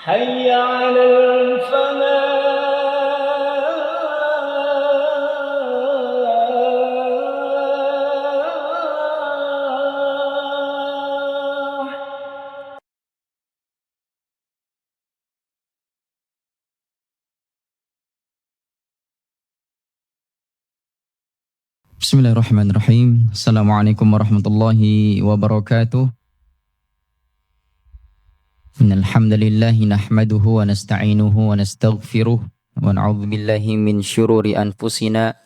حي على الفلاح. Bismillahirrahmanirrahim. Assalamualaikum warahmatullahi wabarakatuh. Innal hamdalillahi nahmaduhu wa nasta'inuhu wa nastaghfiruh wa na'udzu billahi min syururi anfusina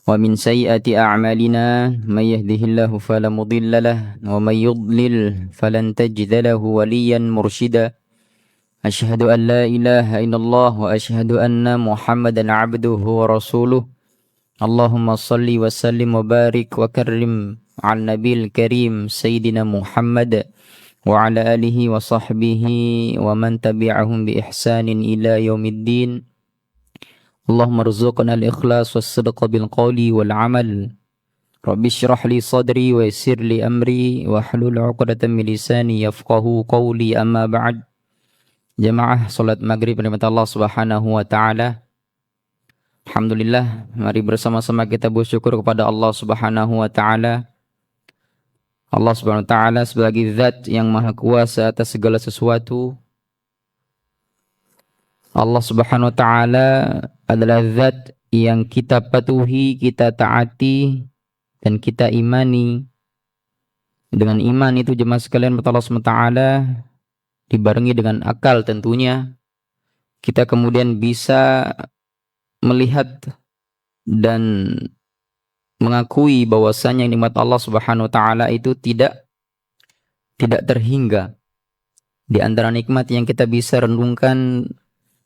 wa min sayyiati a'malina may yahdihillahu fala mudilla lahu wa may yudlil falan tajida lahu waliyan mursyida. Asyhadu an la ilaha illallah wa asyhadu anna Muhammadan 'abduhu wa rasuluh. Allahumma salli wa sallim wa barik wa karrim ala nabil karim Sayyidina Muhammad wa ala alihi wa sahbihi wa man tabi'ahum bi ihsanin ila yaumiddin. Allahumma rzuqna al-ikhlas was sidqa bil qawli wal amal. Rabbi shrah li sadri wa yassir li amri wa hlul 'uqdatam min lisani yafqahu qawli, amma ba'd. Jamaah salat maghrib rahmat Allah Subhanahu wa taala. Alhamdulillah, mari bersama-sama kita bersyukur kepada Allah Subhanahu wa taala. Allah Subhanahu wa taala sebagai zat yang maha kuasa atas segala sesuatu. Allah Subhanahu wa taala adalah zat yang kita patuhi, kita taati, dan kita imani. Dengan iman itu jemaah sekalian, Allah Subhanahu wa taala dibarengi dengan akal tentunya. Kita kemudian bisa melihat dan mengakui bahwasanya nikmat Allah Subhanahu wa taala itu tidak terhingga. Di antara nikmat yang kita bisa renungkan,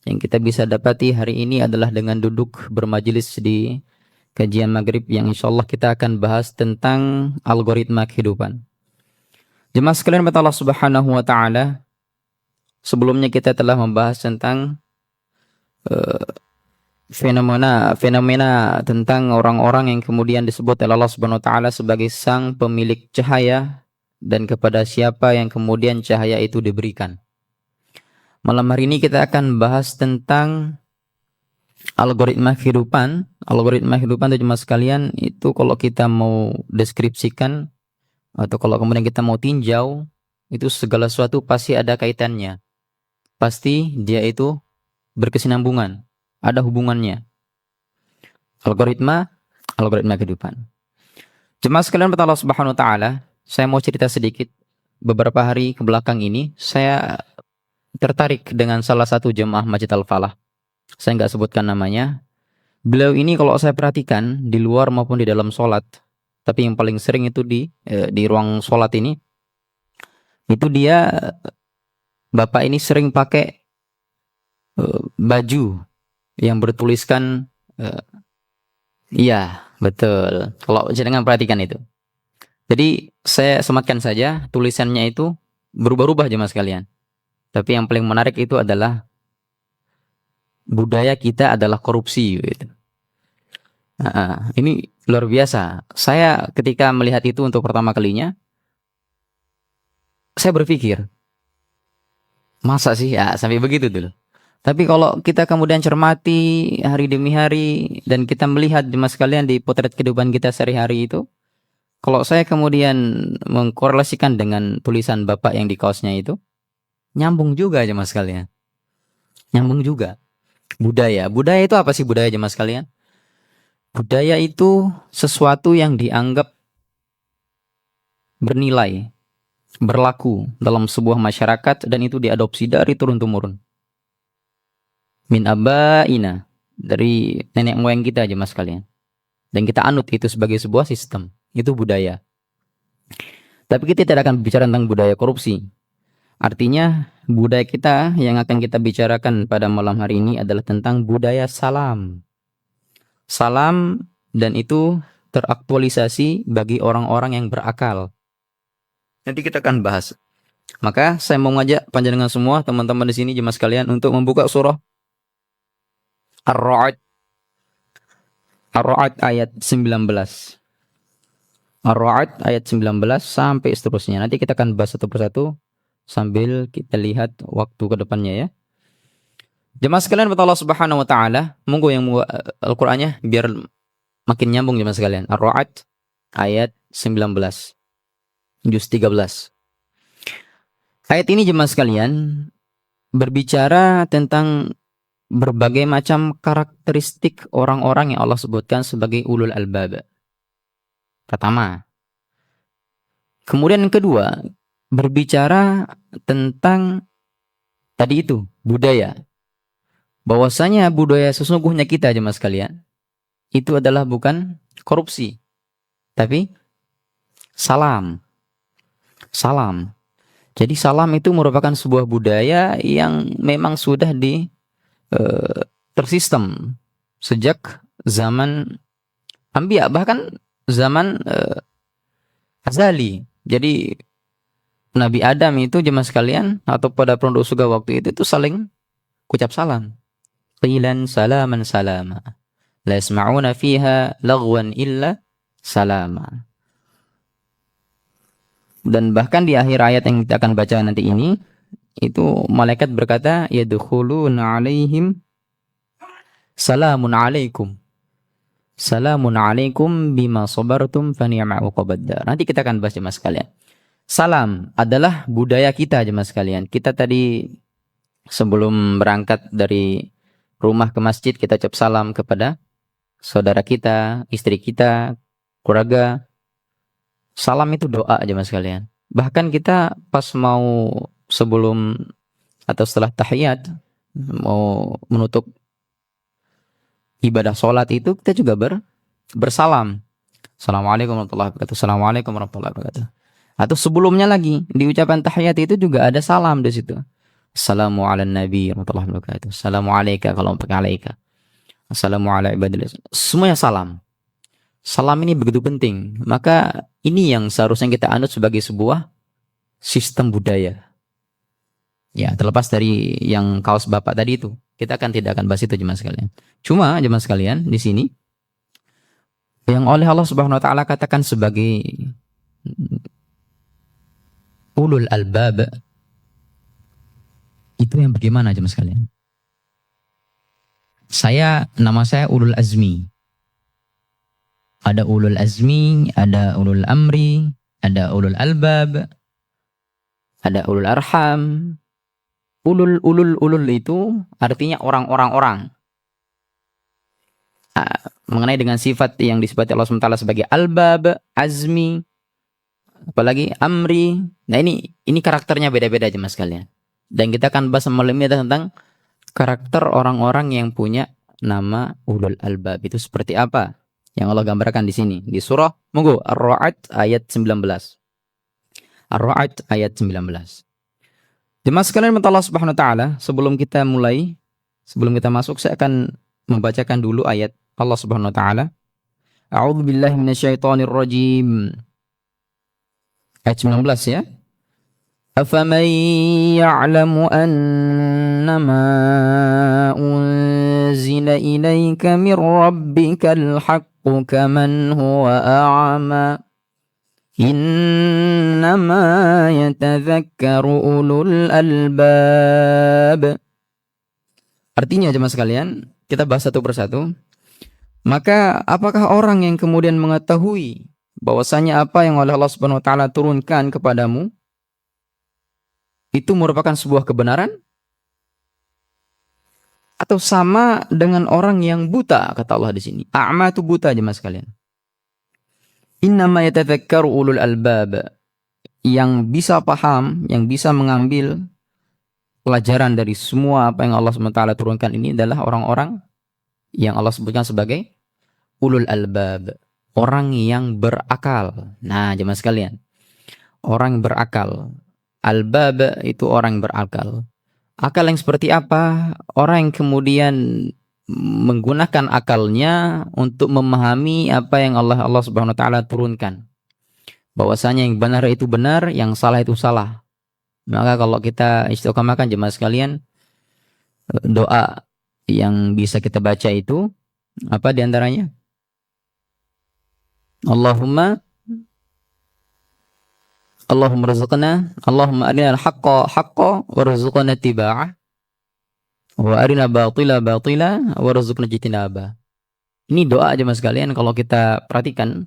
yang kita bisa dapati hari ini adalah dengan duduk bermajelis di kajian maghrib yang insyaallah kita akan bahas tentang algoritma kehidupan. Jemaah sekalian Allah Subhanahu wa taala, sebelumnya kita telah membahas tentang fenomena tentang orang-orang yang kemudian disebut oleh Allah Subhanahu wa taala sebagai sang pemilik cahaya dan kepada siapa yang kemudian cahaya itu diberikan. Malam hari ini kita akan bahas tentang algoritma kehidupan. Algoritma kehidupan itu jemaah sekalian, itu kalau kita mau deskripsikan atau kalau kemudian kita mau tinjau, itu segala sesuatu pasti ada kaitannya. Pasti dia itu berkesinambungan, ada hubungannya. Algoritma kehidupan. Jemaah sekalian Allah Subhanahu wa taala, saya mau cerita sedikit. Beberapa hari ke belakang ini saya tertarik dengan salah satu jemaah Masjid Al-Falah. Saya enggak sebutkan namanya. Beliau ini kalau saya perhatikan di luar maupun di dalam sholat, tapi yang paling sering itu di ruang sholat ini, itu dia, bapak ini sering pakai baju yang bertuliskan iya, betul. Kalau jenengan perhatikan itu. Jadi saya sematkan saja, tulisannya itu berubah-ubah jemaah sekalian. Tapi yang paling menarik itu adalah budaya kita adalah korupsi gitu. Ini luar biasa. Saya ketika melihat itu untuk pertama kalinya, saya berpikir, masa sih ya sampai begitu dulu. Tapi kalau kita kemudian cermati hari demi hari dan kita melihat jemaah sekalian di potret kehidupan kita sehari-hari itu, kalau saya kemudian mengkorelasikan dengan tulisan bapak yang di kaosnya itu, nyambung juga jemaah sekalian. Nyambung juga. Budaya itu apa sih budaya jemaah sekalian? Budaya itu sesuatu yang dianggap bernilai, berlaku dalam sebuah masyarakat dan itu diadopsi dari turun-temurun. Min abaina, dari nenek moyang kita aja mas kalian, dan kita anut itu sebagai sebuah sistem, itu budaya. Tapi kita tidak akan bicara tentang budaya korupsi. Artinya budaya kita yang akan kita bicarakan pada malam hari ini adalah tentang budaya salam. Salam, dan itu teraktualisasi bagi orang-orang yang berakal. Nanti kita akan bahas. Maka saya mau ngajak panjenengan semua teman-teman di sini jemaah sekalian untuk membuka surah Ar-Ra'd ayat 19. Ar-Ra'd ayat 19 sampai seterusnya. Nanti kita akan bahas satu persatu sambil kita lihat waktu ke depannya ya. Jemaah sekalian buat Allah Subhanahu wa taala, monggo yang Al-Qur'annya biar makin nyambung jemaah sekalian. Ar-Ra'd ayat 19. Juz 13. Ayat ini jemaah sekalian berbicara tentang berbagai macam karakteristik orang-orang yang Allah sebutkan sebagai ulul albab. Pertama. Kemudian yang kedua, berbicara tentang tadi itu, budaya. Bahwasanya budaya sesungguhnya kita jemaah sekalian, itu adalah bukan korupsi, tapi salam. Salam. Jadi salam itu merupakan sebuah budaya yang memang sudah tersistem sejak zaman Anbiya, bahkan zaman azali. Jadi Nabi Adam itu jemaah sekalian atau pada penduduk surga waktu itu saling ucap salam. Qilan salaman salama. La yasma'una fiha lagwan illa salama. Dan bahkan di akhir ayat yang kita akan baca nanti ini, itu malaikat berkata, yadkhuluna alaihim salamun alaikum. Salamun alaikum bima sabartum fa ni'ma uqbaddar. Nanti kita akan bahas jemaah sekalian. Salam adalah budaya kita jemaah sekalian. Kita tadi sebelum berangkat dari rumah ke masjid, kita ucap salam kepada saudara kita, istri kita, keluarga. Salam itu doa jemaah sekalian. Bahkan kita pas mau sebelum atau setelah tahiyat mau menutup ibadah sholat itu kita juga bersalam. Assalamualaikum warahmatullahi wabarakatuh. Assalamualaikum warahmatullahi wabarakatuh. Atau sebelumnya lagi di ucapan tahiyat itu juga ada salam di situ. Assalamu ala nabi warahmatullahi wabarakatuh. Assalamu alayka kalau pakai alaika. Assalamu ala ibadillah. Semuanya salam. Salam ini begitu penting. Maka ini yang seharusnya kita anut sebagai sebuah sistem budaya. Ya, terlepas dari yang kaos bapak tadi itu. Kita tidak akan bahas itu jemaah sekalian. Cuma jemaah sekalian di sini yang oleh Allah Subhanahu wa taala katakan sebagai ulul albab itu yang bagaimana jemaah sekalian? Nama saya Ulul Azmi. Ada ulul azmi, ada ulul amri, ada ulul albab, ada ulul arham. Ulul itu artinya orang. Mengenai dengan sifat yang disebut Allah SWT sebagai albab, azmi, apalagi amri. Nah ini karakternya beda-beda jemaah sekalian. Dan kita akan bahas malam ini tentang karakter orang-orang yang punya nama ulul albab itu seperti apa yang Allah gambarkan di sini di surah monggo Ar-Ra'd ayat 19. Ar-Ra'd ayat 19. Jemaah sekalian Allah Subhanahu wa taala, sebelum kita masuk saya akan membacakan dulu ayat Allah Subhanahu wa taala. A'udzu billahi minasyaitonir rajim. Ayat 19 ya. أَفَمَنْ يَعْلَمُ أَنَّمَا أُنْزِلَ إِلَيْكَ مِنْ رَبِّكَ الْحَقُّ كَمَنْ هُوَ أَعْمَى إِنَّمَا يَتَذَكَّرُ أُولُو الْأَلْبَابِ. Artinya jemaah sekalian, kita bahas satu persatu. Maka apakah orang yang kemudian mengetahui bahwasanya apa yang oleh Allah Subhanahu wa taala turunkan kepadamu itu merupakan sebuah kebenaran? Atau sama dengan orang yang buta, kata Allah di sini. A'ma itu buta jemaah sekalian. Innama yatadzakkaru ulul albab. Yang bisa paham, yang bisa mengambil pelajaran dari semua apa yang Allah SWT turunkan ini adalah orang-orang yang Allah sebutkan sebagai ulul albab. Orang yang berakal. Nah jemaah sekalian, orang berakal. Albab itu orang yang berakal. Akal yang seperti apa? Orang yang kemudian menggunakan akalnya untuk memahami apa yang Allah Subhanahu wa taala turunkan. Bahwasanya yang benar itu benar, yang salah itu salah. Maka kalau kita istiqomahkan jemaah sekalian, doa yang bisa kita baca itu apa diantaranya? Allahumma rizqna, Allahumma arina al-haqqa haqqa warzuqna ittiba'ah wa arina batila batila warzuqna ijtinaba. Ini doa jemaah sekalian kalau kita perhatikan,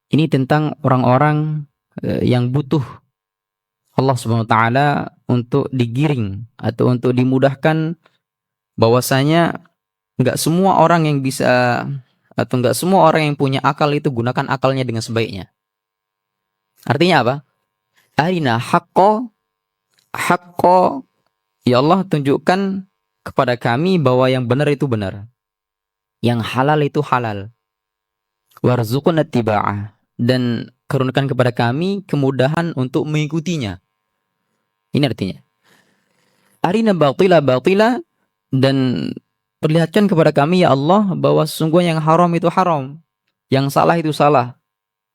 ini tentang orang-orang yang butuh Allah Subhanahu wa taala untuk digiring atau untuk dimudahkan, bahwasanya enggak semua orang yang bisa atau enggak semua orang yang punya akal itu gunakan akalnya dengan sebaiknya. Artinya apa? Arina haqqo haqqo, ya Allah tunjukkan kepada kami bahwa yang benar itu benar, yang halal itu halal. Warzuqna ittiba'ah, dan karuniakan kepada kami kemudahan untuk mengikutinya. Ini artinya. Arina batila batila, dan perlihatkan kepada kami ya Allah bahwa sesungguhnya yang haram itu haram, yang salah itu salah.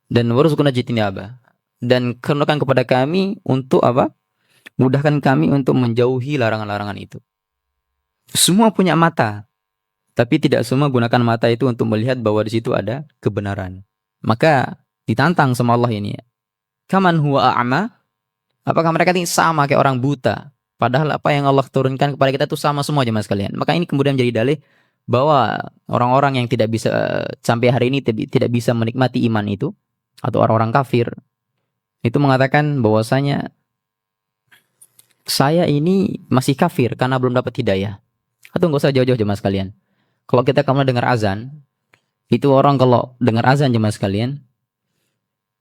Dan warzuqna ijtinaba, dan karuniakan kepada kami untuk apa? Mudahkan kami untuk menjauhi larangan-larangan itu. Semua punya mata, tapi tidak semua gunakan mata itu untuk melihat bahwa di situ ada kebenaran. Maka ditantang sama Allah ini. Kaman huwa a'ma? Apakah mereka ini sama kayak orang buta? Padahal apa yang Allah turunkan kepada kita itu sama semua jemaah sekalian. Maka ini kemudian menjadi dalih bahwa orang-orang yang tidak bisa sampai hari ini tidak bisa menikmati iman itu, atau orang-orang kafir, itu mengatakan bahwasanya saya ini masih kafir karena belum dapat hidayah. Atau enggak usah jauh-jauh jemaah sekalian. Kalau kita dengar azan, itu orang kalau dengar azan jemaah sekalian,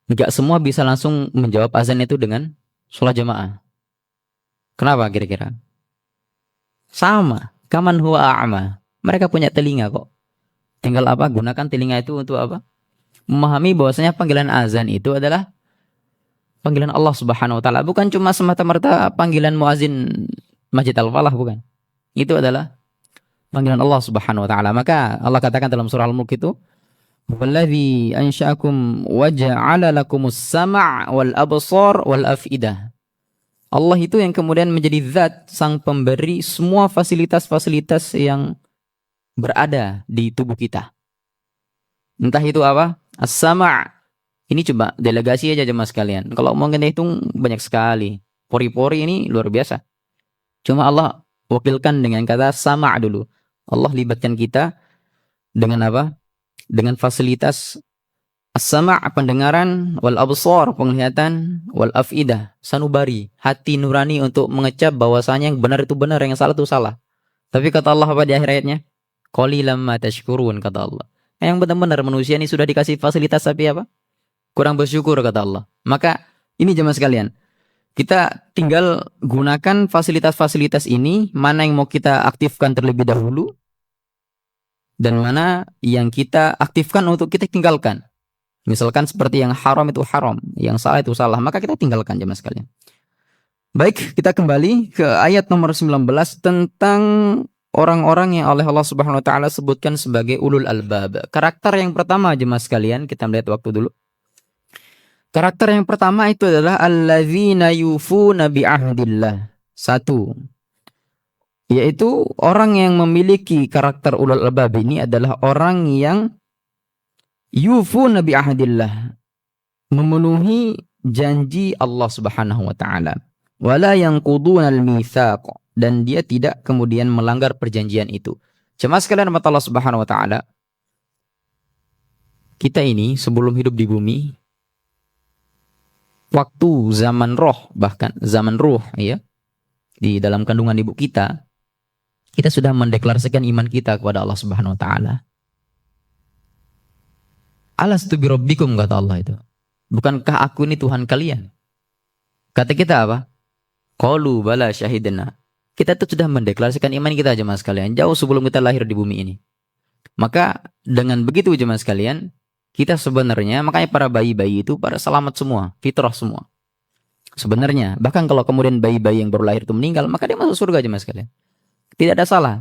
enggak semua bisa langsung menjawab azan itu dengan sholat jamaah. Kenapa kira-kira? Sama, kaman huwa a'ma. Mereka punya telinga kok. Tinggal apa? Gunakan telinga itu untuk apa? Memahami bahwasanya panggilan azan itu adalah panggilan Allah Subhanahu wa taala, bukan cuma semata-mata panggilan muazin Masjid Al-Falah, bukan. Itu adalah panggilan Allah Subhanahu wa taala. Maka Allah katakan dalam surah Al-Mulk itu, "Wallazi ansha'akum wa ja'ala lakumus sam' wal absar wal afidah." Allah itu yang kemudian menjadi zat sang pemberi semua fasilitas-fasilitas yang berada di tubuh kita. Entah itu apa? As-sam'. Ini coba delegasi aja jemaah sekalian. Kalau mau kita hitung banyak sekali. Pori-pori ini luar biasa. Cuma Allah wakilkan dengan kata sama' dulu. Allah libatkan kita dengan apa? Dengan fasilitas as-sama' pendengaran, wal absar penglihatan, wal afidah sanubari, hati nurani untuk mengecap bahwasanya yang benar itu benar, yang salah itu salah. Tapi kata Allah apa di akhir ayatnya? Qalilam ma tashkurun, kata Allah. Yang benar-benar manusia ini sudah dikasih fasilitas tapi apa? Kurang bersyukur, kata Allah. Maka ini jemaah sekalian, kita tinggal gunakan fasilitas-fasilitas ini, mana yang mau kita aktifkan terlebih dahulu, dan mana yang kita aktifkan untuk kita tinggalkan. Misalkan seperti yang haram itu haram, yang salah itu salah, maka kita tinggalkan jemaah sekalian. Baik, kita kembali ke ayat nomor 19 tentang orang-orang yang oleh Allah Subhanahu wa taala sebutkan sebagai ulul albab. Karakter yang pertama jemaah sekalian, kita melihat waktu dulu. Karakter yang pertama itu adalah alladzina yufuna bi'ahdillah. Satu, yaitu orang yang memiliki karakter ulul albab ini adalah orang yang yufuna bi'ahdillah, memenuhi janji Allah Subhanahu wa taala. Wala yanquduna al-mitsaq, dan dia tidak kemudian melanggar perjanjian itu. Jemaah sekalian rahmat Allah Subhanahu wa taala, kita ini sebelum hidup di bumi, waktu zaman roh, bahkan zaman ruh ya, di dalam kandungan ibu kita sudah mendeklarasikan iman kita kepada Allah Subhanahu wa taala. Alastu bi rabbikum, kata Allah itu. Bukankah aku ini Tuhan kalian? Kata kita apa? Qalu bala syahidna. Kita tuh sudah mendeklarasikan iman kita jemaah sekalian jauh sebelum kita lahir di bumi ini. Maka dengan begitu jemaah sekalian, kita sebenarnya, makanya para bayi-bayi itu pada selamat semua, fitrah semua. Sebenarnya, bahkan kalau kemudian bayi-bayi yang baru lahir itu meninggal, maka dia masuk surga jemaah sekalian. Tidak ada salah.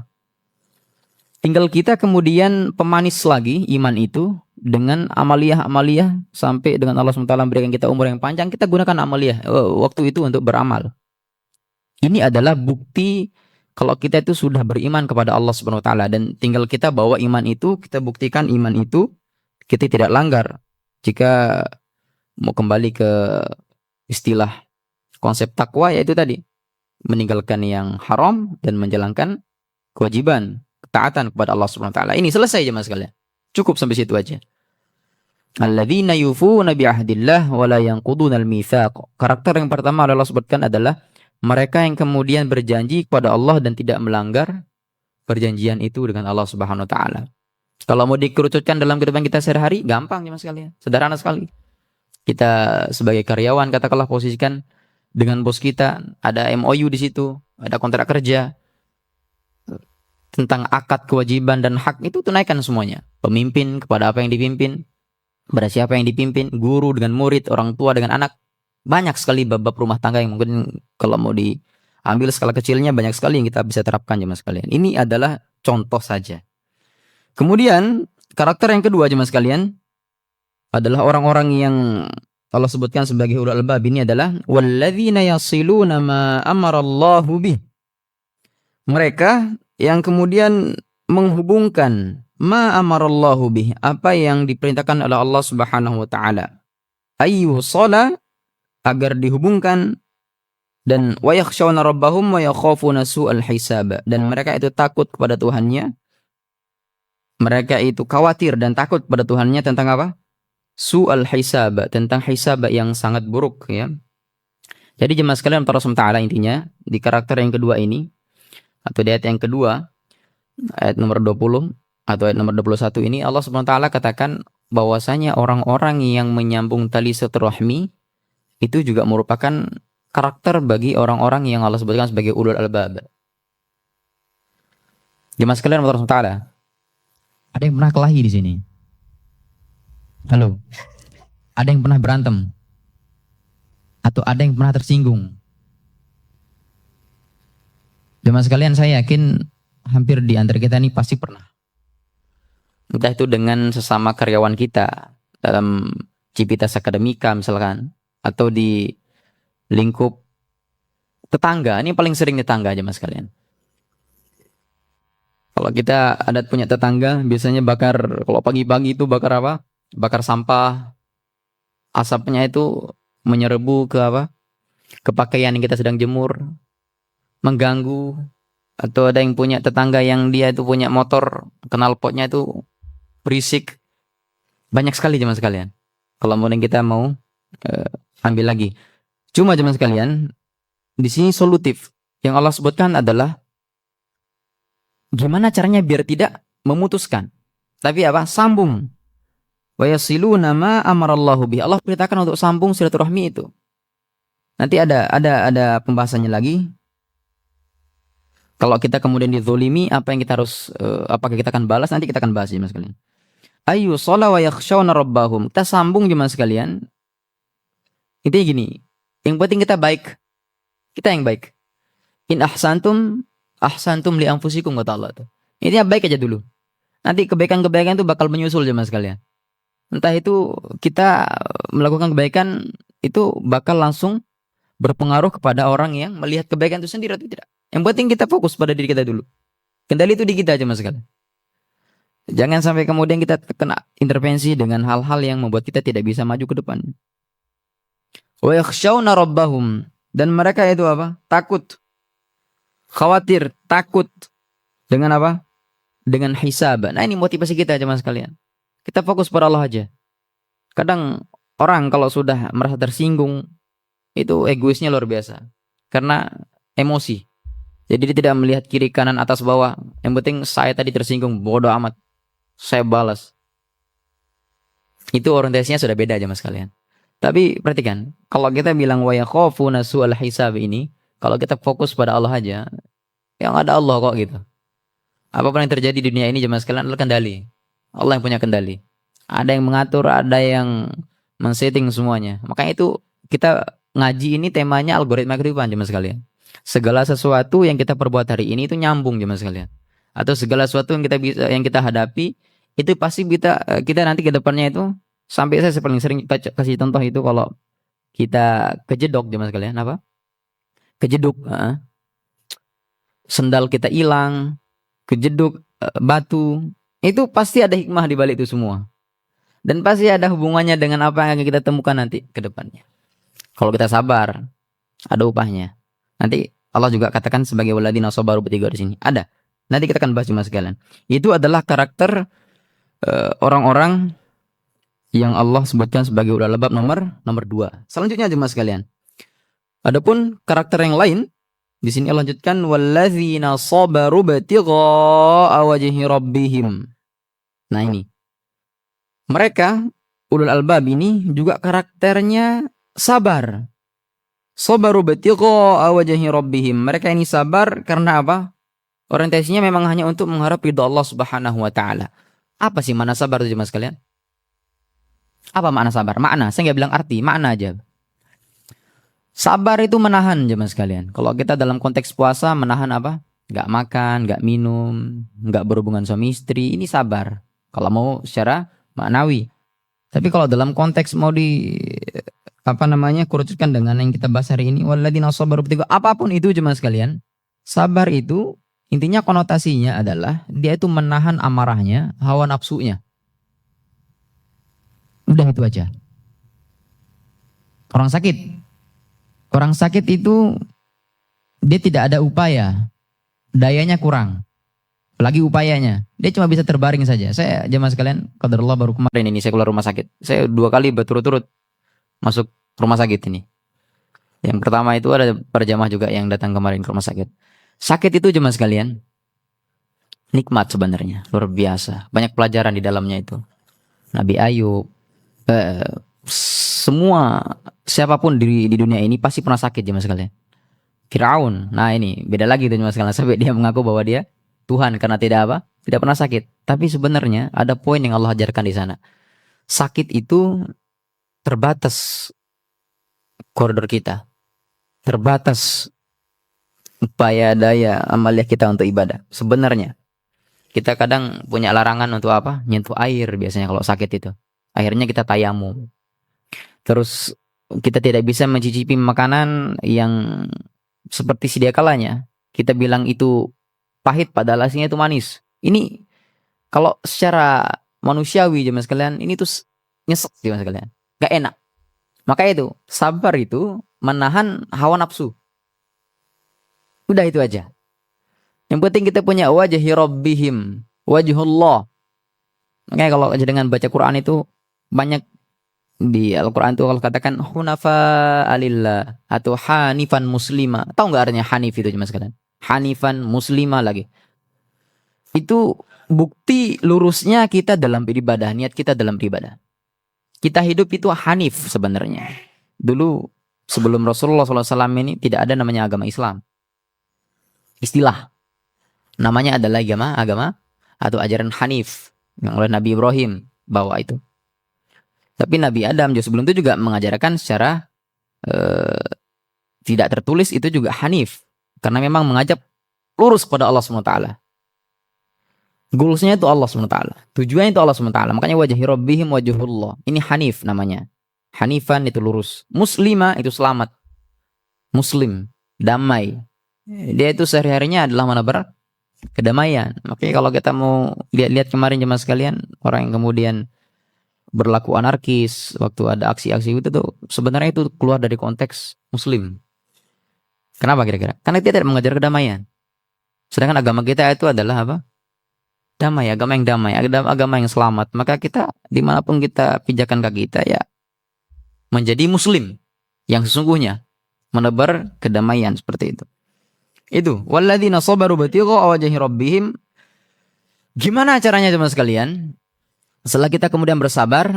Tinggal kita kemudian pemanis lagi iman itu dengan amaliyah-amaliyah sampai dengan Allah SWT memberikan kita umur yang panjang, kita gunakan amaliyah waktu itu untuk beramal. Ini adalah bukti kalau kita itu sudah beriman kepada Allah SWT, dan tinggal kita bawa iman itu, kita buktikan iman itu kita tidak langgar. Jika mau kembali ke istilah konsep takwa yaitu tadi meninggalkan yang haram dan menjalankan kewajiban, ketaatan kepada Allah Subhanahu wa taala. Ini selesai jemaah sekalian. Cukup sampai situ aja. Alladzina yufuna bi ahdillah wa la yanquduna al-mitsaq. Karakter yang pertama Allah sebutkan adalah mereka yang kemudian berjanji kepada Allah dan tidak melanggar perjanjian itu dengan Allah Subhanahu wa taala. Kalau mau dikerucutkan dalam kehidupan kita sehari-hari, gampang jemaah sekalian. Sederhana sekali. Kita sebagai karyawan katakanlah posisikan dengan bos kita, ada MOU di situ, ada kontrak kerja tentang akad kewajiban dan hak itu tunaikan semuanya. Pemimpin kepada apa yang dipimpin, kepada siapa yang dipimpin, guru dengan murid, orang tua dengan anak. Banyak sekali bab-bab rumah tangga yang mungkin kalau mau diambil skala kecilnya banyak sekali yang kita bisa terapkan jemaah sekalian. Ini adalah contoh saja. Kemudian karakter yang kedua jemaah sekalian adalah orang-orang yang Allah sebutkan sebagai ulul albab ini adalah walladzina yasiluna ma amarallahu bih. Mereka yang kemudian menghubungkan ma amarallahu bih, apa yang diperintahkan oleh Allah Subhanahu wa taala. Ayyuh shalah, agar dihubungkan, dan wa yakhshawna rabbahum wa yakhafuna su'al hisab, dan mereka itu takut kepada Tuhannya. Mereka itu khawatir dan takut kepada Tuhannya tentang apa? Su'al hisab, tentang hisab yang sangat buruk ya. Jadi jemaah sekalian Allah Subhanahu wa taala intinya di karakter yang kedua ini atau di ayat yang kedua, ayat nomor 20 atau ayat nomor 21 ini Allah Subhanahu wa taala katakan bahwasanya orang-orang yang menyambung tali silaturahmi itu juga merupakan karakter bagi orang-orang yang Allah sebutkan sebagai ulul albab. Jemaah sekalian Allah Subhanahu wa taala, ada yang pernah kelahi di sini? Halo. Ada yang pernah berantem? Atau ada yang pernah tersinggung? Jemaah sekalian, saya yakin hampir di antara kita ini pasti pernah. Entah itu dengan sesama karyawan kita dalam Civitas Akademika misalkan, atau di lingkup tetangga. Ini paling sering tetangga jemaah sekalian. Kalau kita adat punya tetangga, biasanya bakar, kalau pagi-pagi itu bakar apa? Bakar sampah. Asapnya itu menyerbu ke apa? Ke pakaian yang kita sedang jemur. Mengganggu. Atau ada yang punya tetangga yang dia itu punya motor, knalpotnya itu berisik. Banyak sekali jemaah sekalian. Kalau kemudian kita mau ambil lagi. Cuma jemaah sekalian, di sini solutif. Yang Allah sebutkan adalah gimana caranya biar tidak memutuskan. Tapi apa? Sambung. Wa yasiluna ma amarallahu bih. Allah perintahkan untuk sambung silaturahmi itu. Nanti ada pembahasannya lagi. Kalau kita kemudian dizolimi, apa yang kita harus apakah kita akan balas? Nanti kita akan bahas jemaah sekalian. Ayu shola wa yakhshawna rabbahum. Kita sambung jemaah sekalian. Intinya gini, yang penting kita baik. Kita yang baik. In ahsantum li anfusikum kata Allah tuh. Intinya baik aja dulu. Nanti kebaikan-kebaikan itu bakal menyusul jemaah sekalian. Entah itu kita melakukan kebaikan itu bakal langsung berpengaruh kepada orang yang melihat kebaikan itu sendiri atau tidak. Yang penting kita fokus pada diri kita dulu. Kendali itu di kita jemaah sekalian. Jangan sampai kemudian kita kena intervensi dengan hal-hal yang membuat kita tidak bisa maju ke depan. Wa yakhshawna rabbahum, dan mereka itu apa? Takut. Khawatir, takut dengan apa? Dengan hisab. Nah, ini motivasi kita jemaah sekalian. Kita fokus pada Allah aja. Kadang orang kalau sudah merasa tersinggung itu egoisnya luar biasa. Karena emosi. Jadi dia tidak melihat kiri kanan atas bawah. Yang penting saya tadi tersinggung, bodoh amat. Saya balas. Itu orientasinya sudah beda jemaah sekalian. Tapi perhatikan, kalau kita bilang wa yakhafuna su'al hisab ini, kalau kita fokus pada Allah aja, yang ada Allah kok gitu. Apapun yang terjadi di dunia ini jemaah sekalian adalah kendali. Allah yang punya kendali. Ada yang mengatur, ada yang men-setting semuanya. Makanya itu kita ngaji ini temanya algoritma kehidupan jemaah sekalian. Segala sesuatu yang kita perbuat hari ini itu nyambung jemaah sekalian. Atau segala sesuatu yang kita hadapi itu pasti kita nanti ke depannya itu, sampai saya paling sering kasih contoh itu kalau kita kejedok jemaah sekalian, apa? Kejeduk, sendal kita hilang, kejeduk batu, itu pasti ada hikmah di balik itu semua. Dan pasti ada hubungannya dengan apa yang akan kita temukan nanti ke depannya. Kalau kita sabar, ada upahnya. Nanti Allah juga katakan sebagai waladina sabaru bertiga di sini. Ada. Nanti kita akan bahas cuma sekalian. Itu adalah karakter orang-orang yang Allah sebutkan sebagai ulul albab nomor 2. Selanjutnya jemaah sekalian. Adapun karakter yang lain di sini Allah lanjutkan walladzina sabaru batigha wajhi rabbihim. Nah ini. Mereka ulul albab ini juga karakternya sabar. Sabaru batigha wajhi rabbihim. Mereka ini sabar karena apa? Orientasinya memang hanya untuk mengharap ridha Allah Subhanahu wa taala. Apa sih makna sabar itu jemaah sekalian? Apa makna sabar? Makna, saya nggak bilang arti, makna aja. Sabar itu menahan jemaah sekalian. Kalau kita dalam konteks puasa menahan apa? Nggak makan, nggak minum, nggak berhubungan suami istri, ini sabar. Kalau mau secara maknawi. Tapi kalau dalam konteks mau kerucutkan dengan yang kita bahas hari ini, walladzina sabaru bertiga, apapun itu jemaah sekalian, sabar itu intinya konotasinya adalah dia itu menahan amarahnya, hawa nafsunya. Udah itu aja. Orang sakit itu dia tidak ada upaya, dayanya kurang. Lagi upayanya, dia cuma bisa terbaring saja. Saya jemaah sekalian, qadarullah baru kemarin ini saya keluar rumah sakit. Saya 2 kali berturut-turut masuk rumah sakit ini. Yang pertama itu ada perjamaah juga yang datang kemarin ke rumah sakit. Sakit itu jemaah sekalian, nikmat sebenarnya, luar biasa. Banyak pelajaran di dalamnya itu. Nabi Ayub, semua siapapun di dunia ini pasti pernah sakit jemaah sekalian. Firaun, nah ini beda lagi tuh jemaah sekalian. Sampai dia mengaku bahwa dia Tuhan karena tidak pernah sakit. Tapi sebenarnya ada poin yang Allah ajarkan di sana. Sakit itu terbatas koridor kita, terbatas upaya daya amalia kita untuk ibadah. Sebenarnya kita kadang punya larangan untuk apa? Nyentuh air biasanya kalau sakit itu. Akhirnya kita tayamum. Terus kita tidak bisa mencicipi makanan yang seperti sedia kalanya. Kita bilang itu pahit padahal aslinya itu manis. Ini kalau secara manusiawi jemaah sekalian, ini tuh nyesek jemaah sekalian. Gak enak. Maka itu, sabar itu menahan hawa nafsu. Udah itu aja. Yang penting kita punya wajhi rabbihim, wajhullah. Makanya kalau dengan baca Quran itu banyak di Al-Quran itu kalau katakan hunafa alillah atau hanifan muslima. Tahu nggak artinya hanif itu jemaah sekalian? Hanifan muslima lagi. Itu bukti lurusnya kita dalam beribadah, niat kita dalam beribadah. Kita hidup itu hanif sebenarnya. Dulu sebelum Rasulullah SAW ini tidak ada namanya agama Islam. Istilah namanya adalah agama atau ajaran hanif yang oleh Nabi Ibrahim bawa itu. Tapi Nabi Adam juga sebelum itu juga mengajarkan secara tidak tertulis itu juga hanif. Karena memang mengajak lurus kepada Allah SWT. Goalsnya itu Allah SWT. Tujuannya itu Allah SWT. Makanya wajhi rabbihim wajhullah. Ini hanif namanya. Hanifan itu lurus. Muslima itu selamat. Muslim. Damai. Dia itu sehari-harinya adalah mana kedamaian. Makanya kalau kita mau lihat-lihat kemarin jemaah sekalian. Orang yang kemudian berlaku anarkis. Waktu ada aksi-aksi itu tuh. Sebenarnya itu keluar dari konteks Muslim. Kenapa kira-kira? Karena dia tidak mengajar kedamaian. Sedangkan agama kita itu adalah apa? Damai, agama yang damai, agama yang selamat. Maka kita dimanapun kita pijakan kaki kita ya menjadi Muslim yang sesungguhnya menebar kedamaian seperti itu. Itu walladzina sabaru batigha wajhi rabbihim. Gimana caranya teman sekalian? Setelah kita kemudian bersabar,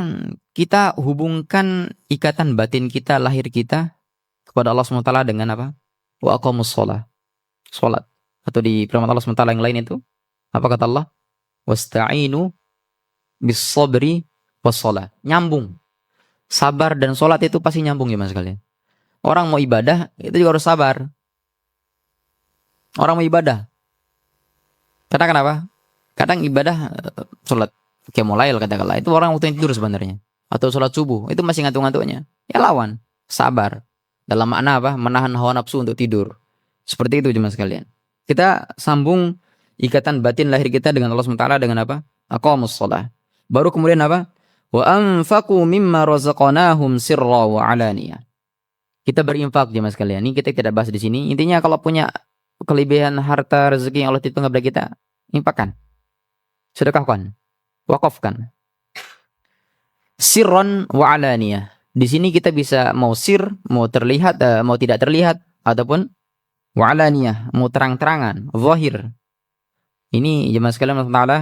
kita hubungkan ikatan batin kita, lahir kita kepada Allah SWT dengan apa? Wa aqamus shalah. Salat. Atau di firman Allah SWT yang lain itu apa kata Allah? Wasta'inu bis sabri was shalah. Nyambung. Sabar dan salat itu pasti nyambung ya Mas kalian. Orang mau ibadah itu juga harus sabar. Orang mau ibadah. Karena kenapa? Kadang ibadah salat qiyamul katakanlah itu orang waktu tidur sebenarnya. Atau salat subuh itu masih ngantuk-ngantuknya. Ya lawan, sabar. Dalam makna apa? Menahan hawa nafsu untuk tidur. Seperti itu jemaah sekalian. Kita sambung ikatan batin lahir kita dengan Allah SWT dengan apa? Aqamus shalah. Baru kemudian apa? Wa anfaqu mimma razaqnahum sirra wa alaniyah. Kita berinfak jemaah sekalian. Ini kita tidak bahas di sini. Intinya kalau punya kelebihan harta rezeki yang Allah titipkan kepada kita, infakkan. Sedekahkan. Wakafkan. Sirron wa alaniyah. Di sini kita bisa mau sir, mau terlihat, mau tidak terlihat, ataupun wa alaniyah, mau terang-terangan, zahir. Ini jemaah sekalian Allah Ta'ala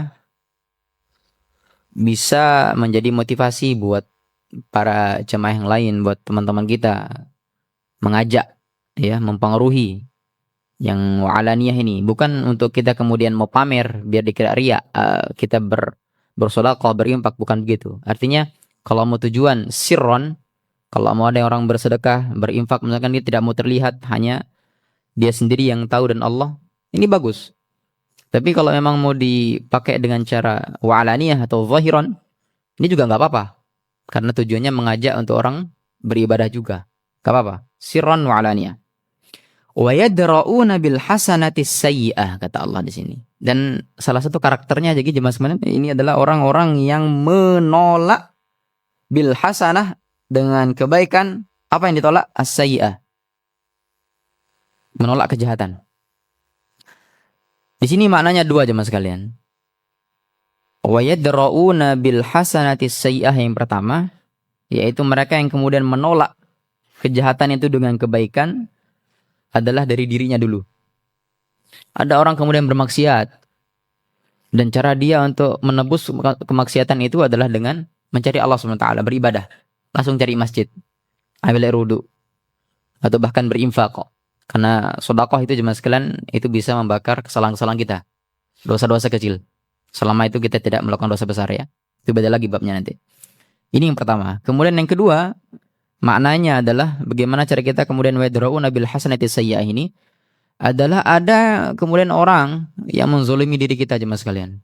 bisa menjadi motivasi buat para jemaah yang lain, buat teman-teman kita, mengajak, ya, mempengaruhi yang wa alaniyah ini. Bukan untuk kita kemudian mau pamer biar dikira riya, kita bersedekah, berinfak, bukan begitu. Artinya kalau mau tujuan sirron, kalau mau ada orang bersedekah, berinfak, misalkan dia tidak mau terlihat, hanya dia sendiri yang tahu dan Allah, ini bagus. Tapi kalau memang mau dipakai dengan cara wa'alaniyah atau zahiran, ini juga nggak apa-apa. Karena tujuannya mengajak untuk orang beribadah juga. Nggak apa-apa. Sirran wa'alaniyah. Wa yadra'una bil hasanatis sayyi'ah, kata Allah di sini. Dan salah satu karakternya jadi jemaah sekalian, ini adalah orang-orang yang menolak bil hasanah, dengan kebaikan. Apa yang ditolak? As-sayyi'ah. Menolak kejahatan. Di sini maknanya dua jemaah sekalian. Wa yadra'una bil hasanatis sayyi'ah, yang pertama yaitu mereka yang kemudian menolak kejahatan itu dengan kebaikan adalah dari dirinya dulu. Ada orang kemudian bermaksiat dan cara dia untuk menebus kemaksiatan itu adalah dengan mencari Allah SWT, beribadah, langsung cari masjid, ambil air wudu, atau bahkan berinfak kok. Karena sedekah itu jemaah sekalian itu bisa membakar kesalahan-kesalahan kita, dosa-dosa kecil. Selama itu kita tidak melakukan dosa besar, ya. Itu beda lagi babnya nanti. Ini yang pertama. Kemudian yang kedua, maknanya adalah bagaimana cara kita kemudian wadra'una bil hasanati sayyi'ah ini adalah ada kemudian orang yang menzolimi diri kita jemaah sekalian.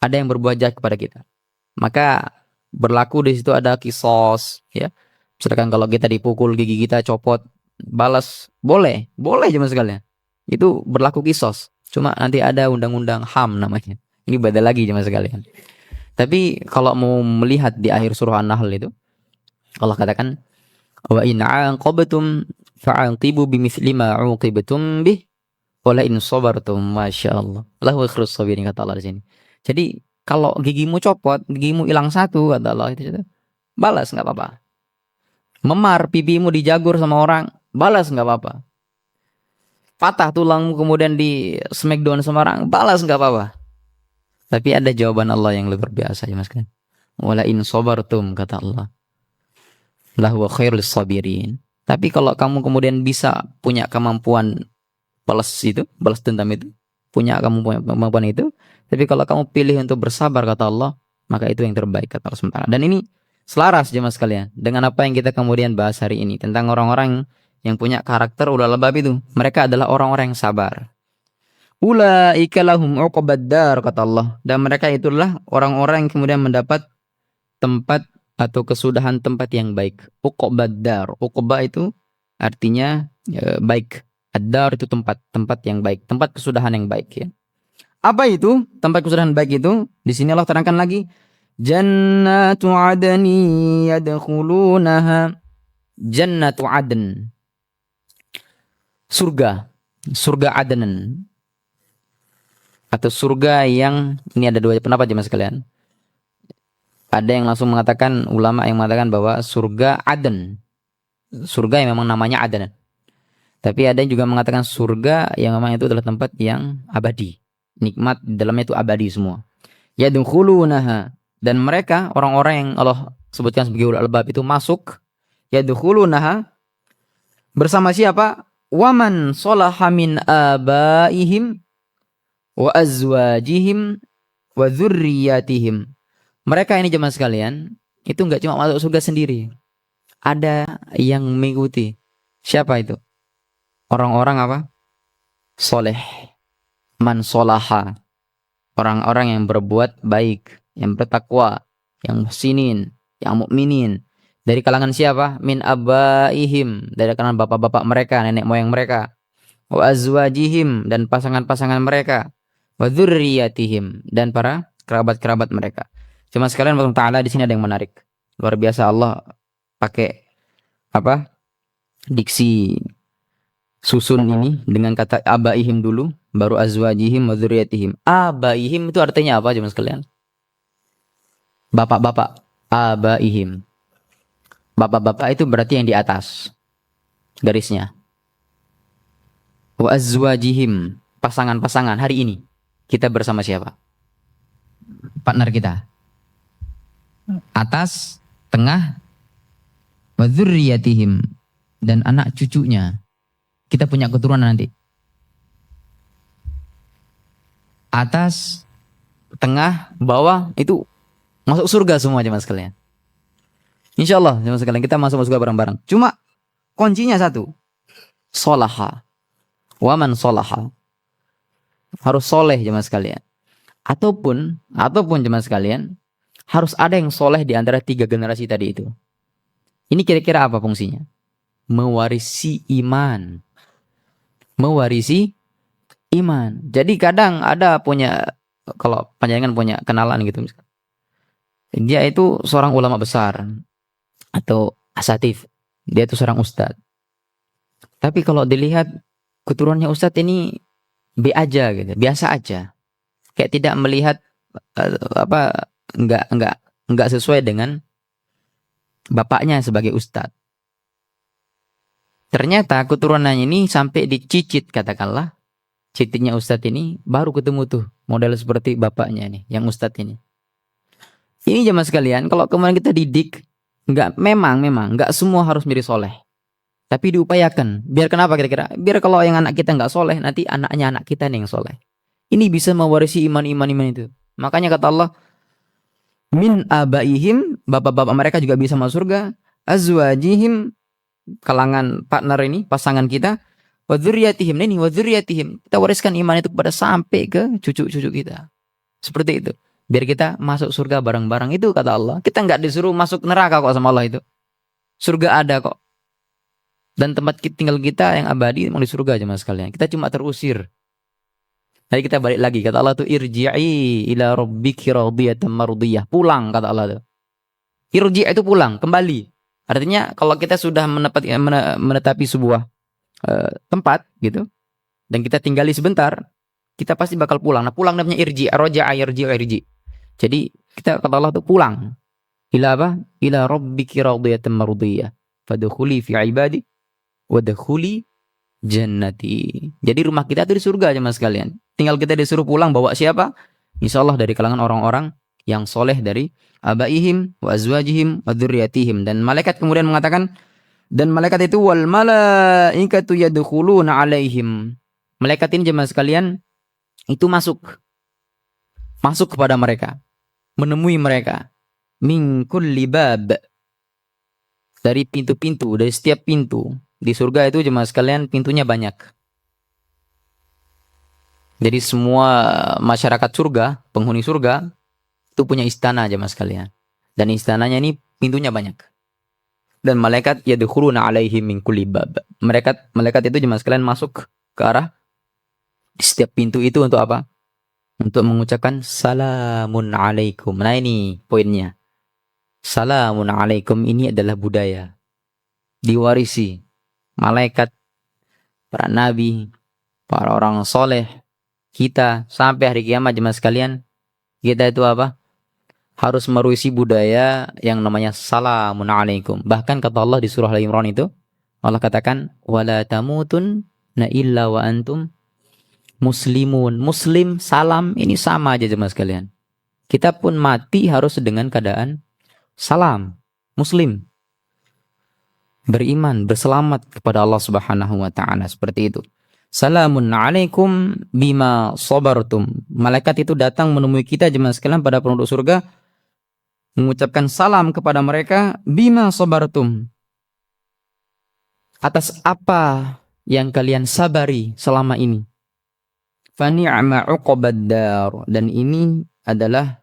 Ada yang berbuat jahat kepada kita. Maka berlaku di situ ada kisos, ya. Misalkan kalau kita dipukul, gigi kita copot, balas boleh jemaah sekalian. Itu berlaku kisos. Cuma nanti ada undang-undang HAM namanya. Ini beda lagi jemaah sekalian. Tapi kalau mau melihat di akhir surah An-Nahl itu, Allah katakan, wa in 'aqabtum fa'aqibu bimithli ma 'uqibtum bih wa la in sabartum masyaallah lahu khairus sabirin, kata Allah di sini. Jadi kalau gigimu copot, gigimu hilang satu, kata Allah itu, balas enggak apa-apa. Memar pipimu dijagur sama orang, balas enggak apa-apa. Patah tulangmu kemudian di smackdown sama orang, balas enggak apa-apa. Tapi ada jawaban Allah yang luar biasa ya Mas kan. Wala in sabartum, kata Allah, lahu khairul sabirin. Tapi kalau kamu kemudian bisa punya kemampuan balas dendam itu, punya kemampuan itu, tapi kalau kamu pilih untuk bersabar, kata Allah, maka itu yang terbaik, kata Allah SWT. Dan ini selaras jemaah sekalian dengan apa yang kita kemudian bahas hari ini tentang orang-orang yang punya karakter ulul albab itu. Mereka adalah orang-orang yang sabar. Ulaika lahum uqbad dar, kata Allah. Dan mereka itulah orang-orang yang kemudian mendapat tempat atau kesudahan tempat yang baik. Uqbad dar. Uqba itu artinya baik. Ad-dar itu tempat yang baik, tempat kesudahan yang baik, ya. Apa itu tempat kesudahan baik itu? Di sini Allah terangkan lagi, Jannatu adni yadkhulunaha. Jannatu adn. Surga Aden. Atau surga yang, ini ada dua pendapat jemaah sekalian. Ada yang langsung mengatakan, ulama yang mengatakan bahwa surga Aden. Surga yang memang namanya Aden. Tapi ada yang juga mengatakan surga yang memang itu adalah tempat yang abadi. Nikmat di dalamnya itu abadi semua. Yadkhulunaha. Dan mereka, orang-orang yang Allah sebutkan sebagai ulul albab itu masuk. Yadkhulunaha. Bersama siapa? Waman salaha min abaihim wa azwajihim wa dzurriyyatihim. Mereka ini jemaah sekalian, itu enggak cuma masuk surga sendiri. Ada yang mengikuti. Siapa itu? Orang-orang apa? Soleh. Man solaha. Orang-orang yang berbuat baik, yang bertakwa, yang muhsinin, yang mukminin. Dari kalangan siapa? Min abaihim. Dari kalangan bapak-bapak mereka, nenek moyang mereka. Wa azwajihim. Dan pasangan-pasangan mereka. Wa dzurriyyatihim. Dan para kerabat-kerabat mereka. Cuma sekalian Allah Ta'ala di sini ada yang menarik. Luar biasa Allah pakai apa? diksi susun ini dengan kata abaihim dulu, baru azwajihim wa dzurriyyatihim. Abaihim itu artinya apa jemaah sekalian? Bapak-bapak. Abaihim. Bapak-bapak itu berarti yang di atas garisnya. Wa azwajihim, pasangan-pasangan hari ini. Kita bersama siapa? Partner kita. Atas, tengah, wa dzurriyyatihim, dan anak cucunya. Kita punya keturunan nanti. Atas, tengah, bawah itu masuk surga semua jemaah sekalian. Insyaallah jemaah sekalian kita masuk surga bareng-bareng. Cuma kuncinya satu. Sholaha. Wa man sholaha. Harus soleh jemaah sekalian. Ataupun jemaah sekalian harus ada yang soleh di antara 3 generasi tadi itu. Ini kira-kira apa fungsinya? Mewarisi iman. Mewarisi iman. Jadi kadang ada kalau panjangan punya kenalan gitu. Dia itu seorang ulama besar atau asatif. Dia itu seorang ustadz. Tapi kalau dilihat keturunannya ustadz ini B aja gitu, biasa aja. Kayak tidak melihat enggak sesuai dengan bapaknya sebagai ustadz. Ternyata keturunannya ini sampai dicicit katakanlah. Cicitnya ustadz ini baru ketemu tuh model seperti bapaknya nih, yang ustadz ini. Ini jemaah sekalian, kalau kemarin kita didik, memang enggak semua harus menjadi soleh. Tapi diupayakan. Biar kenapa kira-kira? Biar kalau yang anak kita enggak soleh, nanti anaknya anak kita nih yang soleh. Ini bisa mewarisi iman itu. Makanya kata Allah, min abaihim, bapak-bapak mereka juga bisa masuk surga, azwajihim, kalangan partner ini, pasangan kita, wa dzurriyyatihim, kita wariskan iman itu kepada sampai ke cucu-cucu kita. Seperti itu. Biar kita masuk surga bareng-bareng itu kata Allah. Kita enggak disuruh masuk neraka kok sama Allah itu. Surga ada kok. Dan tempat tinggal kita yang abadi mau di surga jemaah sekalian. Kita cuma terusir. Jadi kita balik lagi kata Allah tuh irji'i ila rabbiki radiyatan mardiyah. Pulang kata Allah tuh. Irji' itu pulang, kembali. Artinya kalau kita sudah menetapi sebuah tempat gitu dan kita tinggali sebentar, kita pasti bakal pulang. Nah, pulang namanya irji', raja'a irji'. Jadi kita kata Allah tuh pulang. Ila apa? Ila rabbiki radiyatan mardiyah. Fadkhuli fi ibadi wadkhuli jannati. Jadi rumah kita itu di surga aja mas sekalian. Tinggal kita disuruh pulang bawa siapa? Insyaallah dari kalangan orang-orang yang soleh dari abaihim wa azwajihim wa dzurriyyatihim. Dan malaikat kemudian mengatakan, dan malaikat itu wal malaikatu yadkhuluna alaihim. Malaikat ini jemaah sekalian itu masuk kepada mereka, menemui mereka min kulli bab, dari pintu-pintu, dari setiap pintu. Di surga itu jemaah sekalian pintunya banyak. Jadi semua masyarakat surga, penghuni surga itu punya istana jemaah sekalian. Dan istananya ini pintunya banyak. Dan malaikat yadkhuluna alaihim min kulli bab. Malaikat itu jemaah sekalian masuk ke arah di setiap pintu itu untuk apa? Untuk mengucapkan salamun alaikum. Nah ini poinnya. Salamun alaikum ini adalah budaya. Diwarisi malaikat, para nabi, para orang soleh, kita sampai hari kiamat jemaah sekalian, kita itu apa? Harus mewarisi budaya yang namanya salamun alaikum. Bahkan kata Allah di surah Al-Imran itu, Allah katakan wala tamutunna illa wa antum muslimun. Muslim, salam ini sama aja jemaah sekalian. Kita pun mati harus dengan keadaan salam, muslim. Beriman, berselamat kepada Allah Subhanahu wa taala, seperti itu. Salamun alaikum bima sabartum. Malaikat itu datang menemui kita jemaah sekalian pada penduduk surga, mengucapkan salam kepada mereka bima sabartum. Atas apa yang kalian sabari selama ini. Fa ni'ma 'uqbad dar, dan ini adalah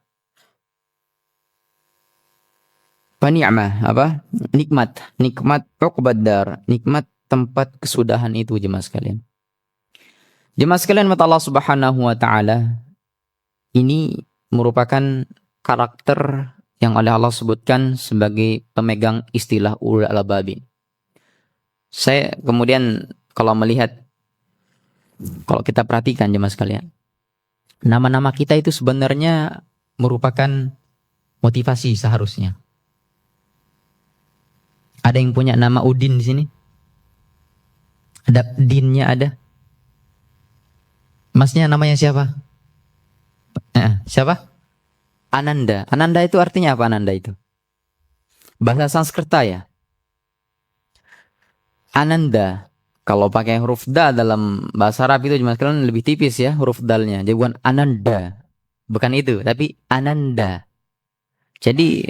pani'mah apa? Nikmat 'uqbad dar, nikmat tempat kesudahan itu jemaah sekalian. Jemaah sekalian mata Allah Subhanahu wa taala, ini merupakan karakter yang oleh Allah sebutkan sebagai pemegang istilah ulul albab. Saya kemudian kalau kita perhatikan jemaah sekalian, nama-nama kita itu sebenarnya merupakan motivasi seharusnya. Ada yang punya nama Udin di sini? Ada Dinnya ada? Masnya namanya siapa? Siapa? Ananda. Ananda itu artinya apa Ananda itu? Bahasa Sanskerta ya? Ananda. Kalau pakai huruf da dalam bahasa Arab itu cuma sekalian lebih tipis ya huruf dalnya. Jadi bukan Ananda. Bukan itu, tapi Ananda. Jadi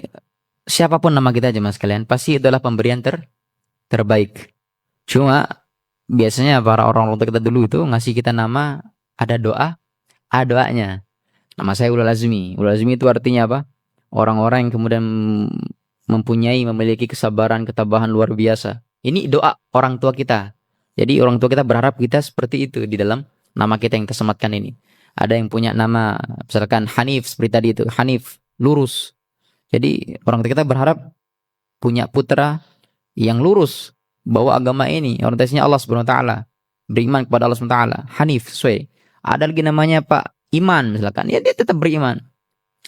siapapun nama kita jemaah sekalian pasti itu adalah pemberian terbaik. Cuma biasanya para orang tua kita dulu itu ngasih kita nama ada doanya. Nama saya Ulul Azmi. Ulul Azmi itu artinya apa? Orang-orang yang kemudian memiliki kesabaran, ketabahan luar biasa. Ini doa orang tua kita. Jadi orang tua kita berharap kita seperti itu di dalam nama kita yang tersematkan ini. Ada yang punya nama misalkan Hanif seperti tadi itu, Hanif, lurus. Jadi orang tua kita berharap punya putra yang lurus, bawa agama ini, orientasinya Allah Subhanahu wa taala, beriman kepada Allah Subhanahu wa taala, Hanif, sesuai. Ada lagi namanya Pak Iman misalkan, ya dia tetap beriman.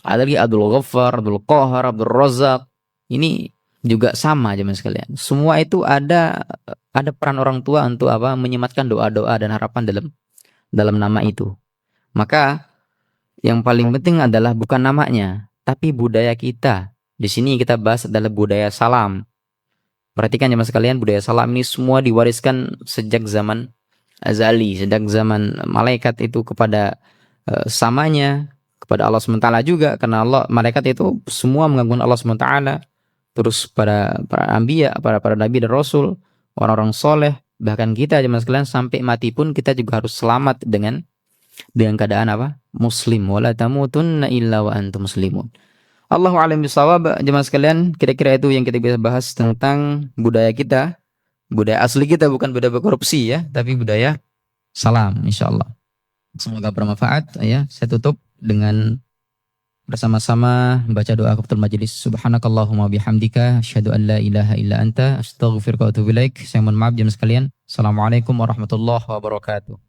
Ada lagi Abdul Ghaffar, Abdul Qahar, Abdul Razak. Ini juga sama jemaah sekalian. Semua itu ada peran orang tua untuk apa? Menyematkan doa-doa dan harapan dalam nama itu. Maka yang paling penting adalah bukan namanya, tapi budaya kita. Di sini kita bahas adalah budaya salam. Perhatikan jemaah sekalian, budaya salam ini semua diwariskan sejak zaman azali, sejak zaman malaikat itu kepada samanya, kepada Allah SWT juga, karena malaikat itu semua mengagungkan Allah SWT. Terus para anbiya, para nabi dan rasul, orang-orang soleh, bahkan kita jemaah sekalian sampai mati pun kita juga harus selamat dengan keadaan apa? Muslim. Wala tamutunna illa wa antum muslimun. Allahu a'lam bishawab. Jemaah sekalian, kira-kira itu yang kita bisa bahas tentang budaya kita, budaya asli kita, bukan budaya korupsi ya, tapi budaya salam insyaallah. Semoga bermanfaat ya. Saya tutup dengan bersama-sama baca doa kafatul majelis. Subhanakallahumma bihamdika asyhadu an la ilaha illa anta astaghfiruka wa atubu ilaik. Saya mohon maaf jemaah sekalian. Assalamualaikum warahmatullahi wabarakatuh.